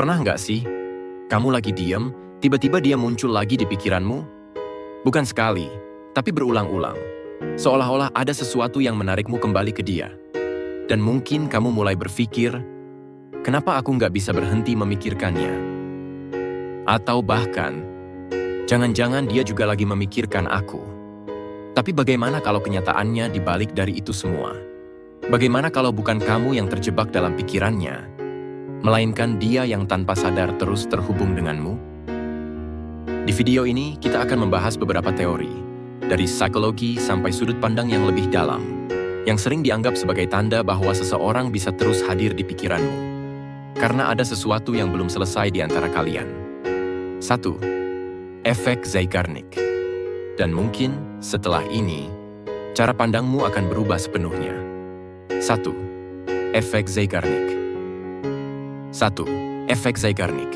Pernah nggak sih, kamu lagi diam, tiba-tiba dia muncul lagi di pikiranmu? Bukan sekali, tapi berulang-ulang. Seolah-olah ada sesuatu yang menarikmu kembali ke dia. Dan mungkin kamu mulai berpikir, kenapa aku nggak bisa berhenti memikirkannya? Atau bahkan, jangan-jangan dia juga lagi memikirkan aku. Tapi bagaimana kalau kenyataannya dibalik dari itu semua? Bagaimana kalau bukan kamu yang terjebak dalam pikirannya, melainkan dia yang tanpa sadar terus terhubung denganmu? Di video ini, kita akan membahas beberapa teori, dari psikologi sampai sudut pandang yang lebih dalam, yang sering dianggap sebagai tanda bahwa seseorang bisa terus hadir di pikiranmu. Karena ada sesuatu yang belum selesai di antara kalian. 1. Efek Zeigarnik. Dan mungkin, setelah ini, cara pandangmu akan berubah sepenuhnya. 1. Efek Zeigarnik. 1. Efek Zeigarnik.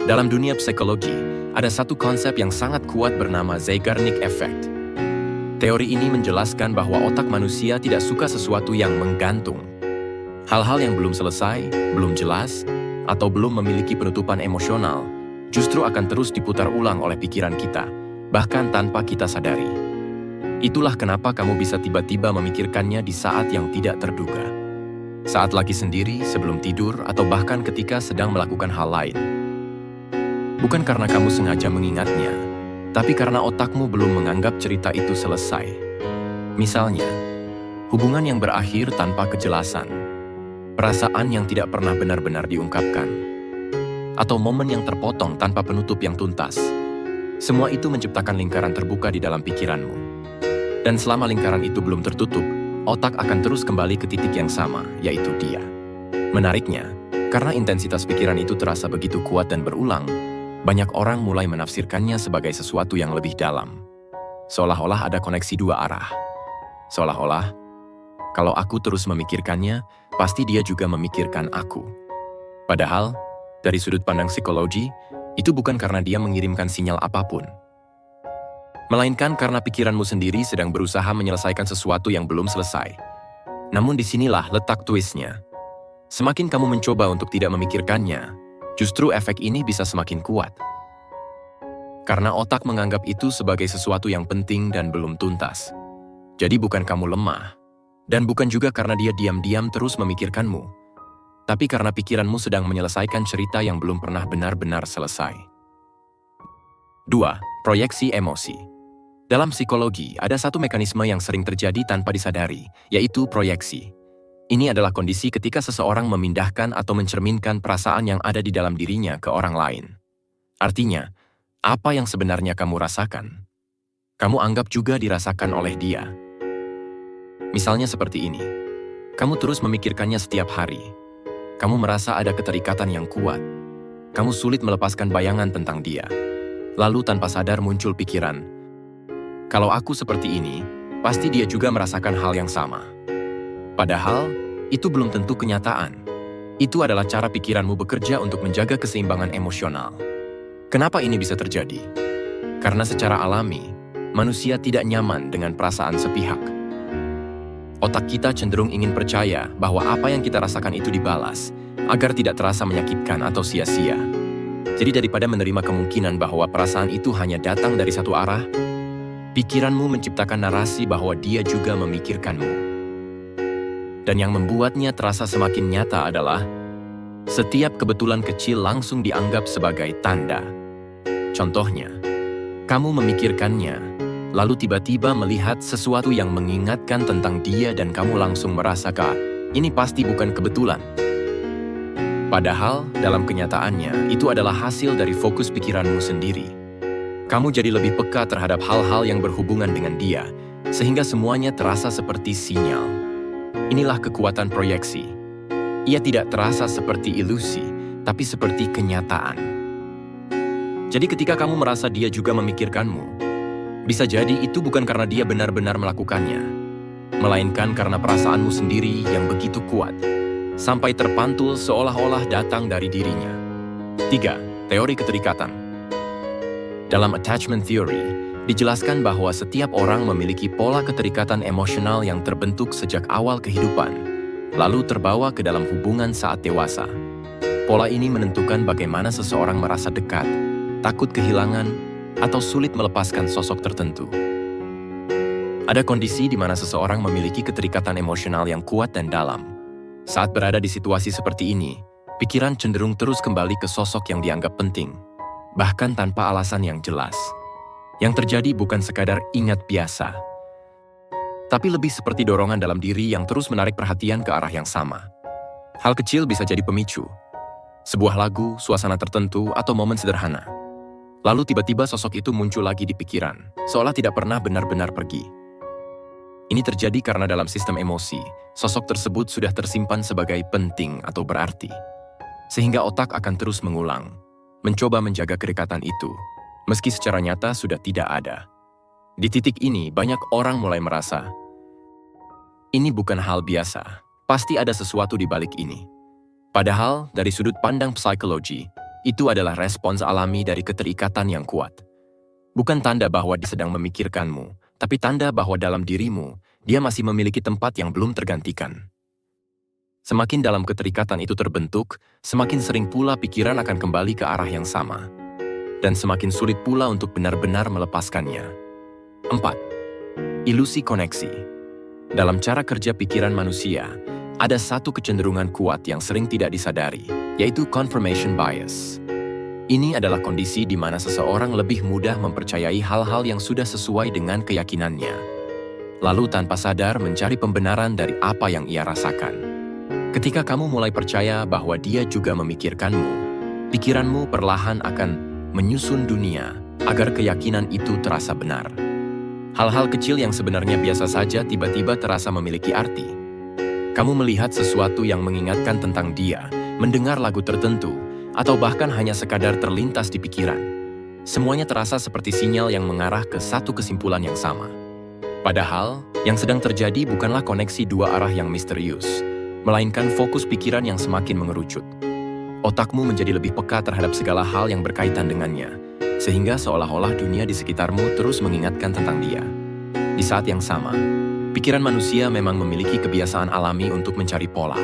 Dalam dunia psikologi, ada satu konsep yang sangat kuat bernama Zeigarnik Effect. Teori ini menjelaskan bahwa otak manusia tidak suka sesuatu yang menggantung. Hal-hal yang belum selesai, belum jelas, atau belum memiliki penutupan emosional, justru akan terus diputar ulang oleh pikiran kita, bahkan tanpa kita sadari. Itulah kenapa kamu bisa tiba-tiba memikirkannya di saat yang tidak terduga. Saat lagi sendiri, sebelum tidur, atau bahkan ketika sedang melakukan hal lain. Bukan karena kamu sengaja mengingatnya, tapi karena otakmu belum menganggap cerita itu selesai. Misalnya, hubungan yang berakhir tanpa kejelasan, perasaan yang tidak pernah benar-benar diungkapkan, atau momen yang terpotong tanpa penutup yang tuntas. Semua itu menciptakan lingkaran terbuka di dalam pikiranmu. Dan selama lingkaran itu belum tertutup, otak akan terus kembali ke titik yang sama, yaitu dia. Menariknya, karena intensitas pikiran itu terasa begitu kuat dan berulang, banyak orang mulai menafsirkannya sebagai sesuatu yang lebih dalam. Seolah-olah ada koneksi dua arah. Seolah-olah, kalau aku terus memikirkannya, pasti dia juga memikirkan aku. Padahal, dari sudut pandang psikologi, itu bukan karena dia mengirimkan sinyal apapun. Melainkan karena pikiranmu sendiri sedang berusaha menyelesaikan sesuatu yang belum selesai. Namun disinilah letak twistnya. Semakin kamu mencoba untuk tidak memikirkannya, justru efek ini bisa semakin kuat. Karena otak menganggap itu sebagai sesuatu yang penting dan belum tuntas. Jadi bukan kamu lemah, dan bukan juga karena dia diam-diam terus memikirkanmu, tapi karena pikiranmu sedang menyelesaikan cerita yang belum pernah benar-benar selesai. 2. Proyeksi emosi. Dalam psikologi, ada satu mekanisme yang sering terjadi tanpa disadari, yaitu proyeksi. Ini adalah kondisi ketika seseorang memindahkan atau mencerminkan perasaan yang ada di dalam dirinya ke orang lain. Artinya, apa yang sebenarnya kamu rasakan, kamu anggap juga dirasakan oleh dia. Misalnya seperti ini, kamu terus memikirkannya setiap hari. Kamu merasa ada keterikatan yang kuat. Kamu sulit melepaskan bayangan tentang dia. Lalu tanpa sadar muncul pikiran, kalau aku seperti ini, pasti dia juga merasakan hal yang sama. Padahal, itu belum tentu kenyataan. Itu adalah cara pikiranmu bekerja untuk menjaga keseimbangan emosional. Kenapa ini bisa terjadi? Karena secara alami, manusia tidak nyaman dengan perasaan sepihak. Otak kita cenderung ingin percaya bahwa apa yang kita rasakan itu dibalas, agar tidak terasa menyakitkan atau sia-sia. Jadi daripada menerima kemungkinan bahwa perasaan itu hanya datang dari satu arah, pikiranmu menciptakan narasi bahwa dia juga memikirkanmu. Dan yang membuatnya terasa semakin nyata adalah setiap kebetulan kecil langsung dianggap sebagai tanda. Contohnya, kamu memikirkannya, lalu tiba-tiba melihat sesuatu yang mengingatkan tentang dia dan kamu langsung merasakan, ini pasti bukan kebetulan. Padahal, dalam kenyataannya, itu adalah hasil dari fokus pikiranmu sendiri. Kamu jadi lebih peka terhadap hal-hal yang berhubungan dengan dia, sehingga semuanya terasa seperti sinyal. Inilah kekuatan proyeksi. Ia tidak terasa seperti ilusi, tapi seperti kenyataan. Jadi ketika kamu merasa dia juga memikirkanmu, bisa jadi itu bukan karena dia benar-benar melakukannya, melainkan karena perasaanmu sendiri yang begitu kuat, sampai terpantul seolah-olah datang dari dirinya. 3. Teori keterikatan. Dalam attachment theory, dijelaskan bahwa setiap orang memiliki pola keterikatan emosional yang terbentuk sejak awal kehidupan, lalu terbawa ke dalam hubungan saat dewasa. Pola ini menentukan bagaimana seseorang merasa dekat, takut kehilangan, atau sulit melepaskan sosok tertentu. Ada kondisi di mana seseorang memiliki keterikatan emosional yang kuat dan dalam. Saat berada di situasi seperti ini, pikiran cenderung terus kembali ke sosok yang dianggap penting, bahkan tanpa alasan yang jelas. Yang terjadi bukan sekadar ingat biasa, tapi lebih seperti dorongan dalam diri yang terus menarik perhatian ke arah yang sama. Hal kecil bisa jadi pemicu. Sebuah lagu, suasana tertentu, atau momen sederhana. Lalu tiba-tiba sosok itu muncul lagi di pikiran, seolah tidak pernah benar-benar pergi. Ini terjadi karena dalam sistem emosi, sosok tersebut sudah tersimpan sebagai penting atau berarti. Sehingga otak akan terus mengulang, mencoba menjaga kedekatan itu, meski secara nyata sudah tidak ada. Di titik ini, banyak orang mulai merasa, ini bukan hal biasa, pasti ada sesuatu di balik ini. Padahal, dari sudut pandang psikologi, itu adalah respons alami dari keterikatan yang kuat. Bukan tanda bahwa dia sedang memikirkanmu, tapi tanda bahwa dalam dirimu, dia masih memiliki tempat yang belum tergantikan. Semakin dalam keterikatan itu terbentuk, semakin sering pula pikiran akan kembali ke arah yang sama. Dan semakin sulit pula untuk benar-benar melepaskannya. 4. Ilusi koneksi. Dalam cara kerja pikiran manusia, ada satu kecenderungan kuat yang sering tidak disadari, yaitu confirmation bias. Ini adalah kondisi di mana seseorang lebih mudah mempercayai hal-hal yang sudah sesuai dengan keyakinannya, lalu tanpa sadar mencari pembenaran dari apa yang ia rasakan. Ketika kamu mulai percaya bahwa dia juga memikirkanmu, pikiranmu perlahan akan menyusun dunia agar keyakinan itu terasa benar. Hal-hal kecil yang sebenarnya biasa saja tiba-tiba terasa memiliki arti. Kamu melihat sesuatu yang mengingatkan tentang dia, mendengar lagu tertentu, atau bahkan hanya sekadar terlintas di pikiran. Semuanya terasa seperti sinyal yang mengarah ke satu kesimpulan yang sama. Padahal, yang sedang terjadi bukanlah koneksi dua arah yang misterius, melainkan fokus pikiran yang semakin mengerucut. Otakmu menjadi lebih peka terhadap segala hal yang berkaitan dengannya, sehingga seolah-olah dunia di sekitarmu terus mengingatkan tentang dia. Di saat yang sama, pikiran manusia memang memiliki kebiasaan alami untuk mencari pola.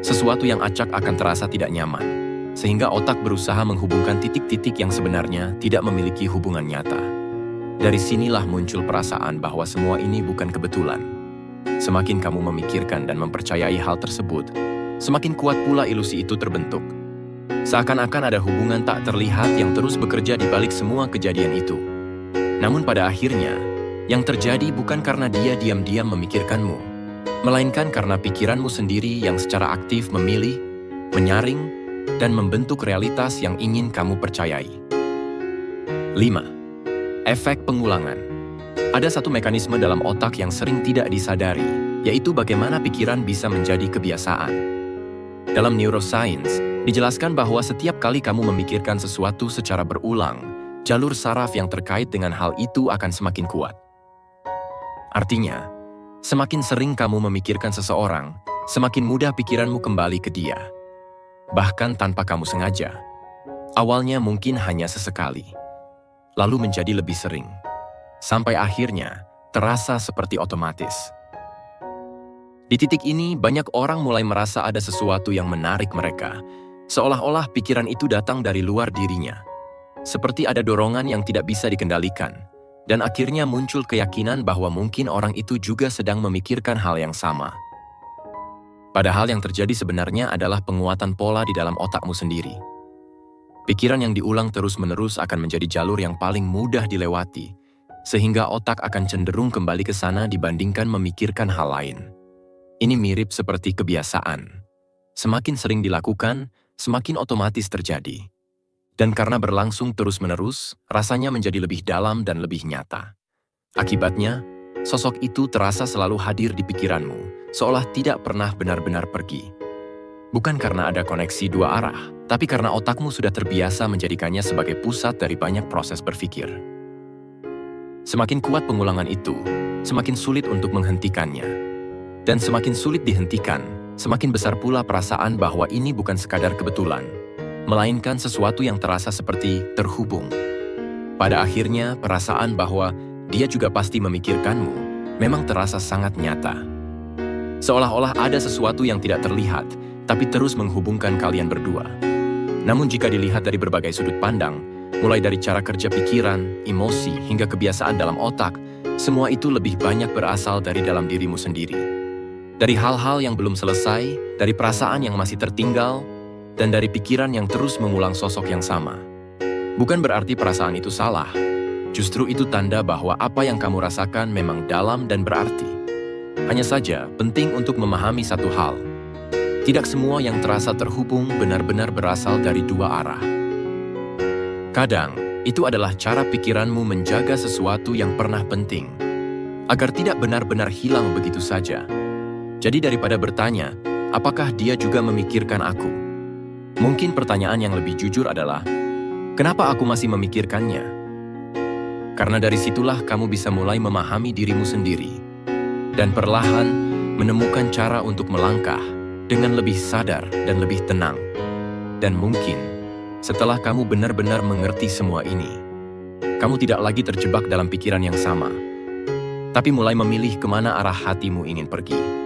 Sesuatu yang acak akan terasa tidak nyaman, sehingga otak berusaha menghubungkan titik-titik yang sebenarnya tidak memiliki hubungan nyata. Dari sinilah muncul perasaan bahwa semua ini bukan kebetulan. Semakin kamu memikirkan dan mempercayai hal tersebut, semakin kuat pula ilusi itu terbentuk. Seakan-akan ada hubungan tak terlihat yang terus bekerja di balik semua kejadian itu. Namun pada akhirnya, yang terjadi bukan karena dia diam-diam memikirkanmu, melainkan karena pikiranmu sendiri yang secara aktif memilih, menyaring, dan membentuk realitas yang ingin kamu percayai. 5. Efek pengulangan. Ada satu mekanisme dalam otak yang sering tidak disadari, yaitu bagaimana pikiran bisa menjadi kebiasaan. Dalam neuroscience, dijelaskan bahwa setiap kali kamu memikirkan sesuatu secara berulang, jalur saraf yang terkait dengan hal itu akan semakin kuat. Artinya, semakin sering kamu memikirkan seseorang, semakin mudah pikiranmu kembali ke dia. Bahkan tanpa kamu sengaja. Awalnya mungkin hanya sesekali, lalu menjadi lebih sering, sampai akhirnya terasa seperti otomatis. Di titik ini, banyak orang mulai merasa ada sesuatu yang menarik mereka, seolah-olah pikiran itu datang dari luar dirinya. Seperti ada dorongan yang tidak bisa dikendalikan, dan akhirnya muncul keyakinan bahwa mungkin orang itu juga sedang memikirkan hal yang sama. Padahal yang terjadi sebenarnya adalah penguatan pola di dalam otakmu sendiri. Pikiran yang diulang terus-menerus akan menjadi jalur yang paling mudah dilewati, sehingga otak akan cenderung kembali ke sana dibandingkan memikirkan hal lain. Ini mirip seperti kebiasaan. Semakin sering dilakukan, semakin otomatis terjadi. Dan karena berlangsung terus-menerus, rasanya menjadi lebih dalam dan lebih nyata. Akibatnya, sosok itu terasa selalu hadir di pikiranmu, seolah tidak pernah benar-benar pergi. Bukan karena ada koneksi dua arah, tapi karena otakmu sudah terbiasa menjadikannya sebagai pusat dari banyak proses berpikir. Semakin kuat pengulangan itu, semakin sulit untuk menghentikannya. Dan semakin sulit dihentikan, semakin besar pula perasaan bahwa ini bukan sekadar kebetulan, melainkan sesuatu yang terasa seperti terhubung. Pada akhirnya, perasaan bahwa dia juga pasti memikirkanmu memang terasa sangat nyata. Seolah-olah ada sesuatu yang tidak terlihat, tapi terus menghubungkan kalian berdua. Namun jika dilihat dari berbagai sudut pandang, mulai dari cara kerja pikiran, emosi, hingga kebiasaan dalam otak, semua itu lebih banyak berasal dari dalam dirimu sendiri. Dari hal-hal yang belum selesai, dari perasaan yang masih tertinggal, dan dari pikiran yang terus mengulang sosok yang sama. Bukan berarti perasaan itu salah, justru itu tanda bahwa apa yang kamu rasakan memang dalam dan berarti. Hanya saja, penting untuk memahami satu hal. Tidak semua yang terasa terhubung benar-benar berasal dari dua arah. Kadang, itu adalah cara pikiranmu menjaga sesuatu yang pernah penting, agar tidak benar-benar hilang begitu saja. Jadi daripada bertanya, apakah dia juga memikirkan aku? Mungkin pertanyaan yang lebih jujur adalah, kenapa aku masih memikirkannya? Karena dari situlah kamu bisa mulai memahami dirimu sendiri, dan perlahan menemukan cara untuk melangkah dengan lebih sadar dan lebih tenang. Dan mungkin, setelah kamu benar-benar mengerti semua ini, kamu tidak lagi terjebak dalam pikiran yang sama, tapi mulai memilih kemana arah hatimu ingin pergi.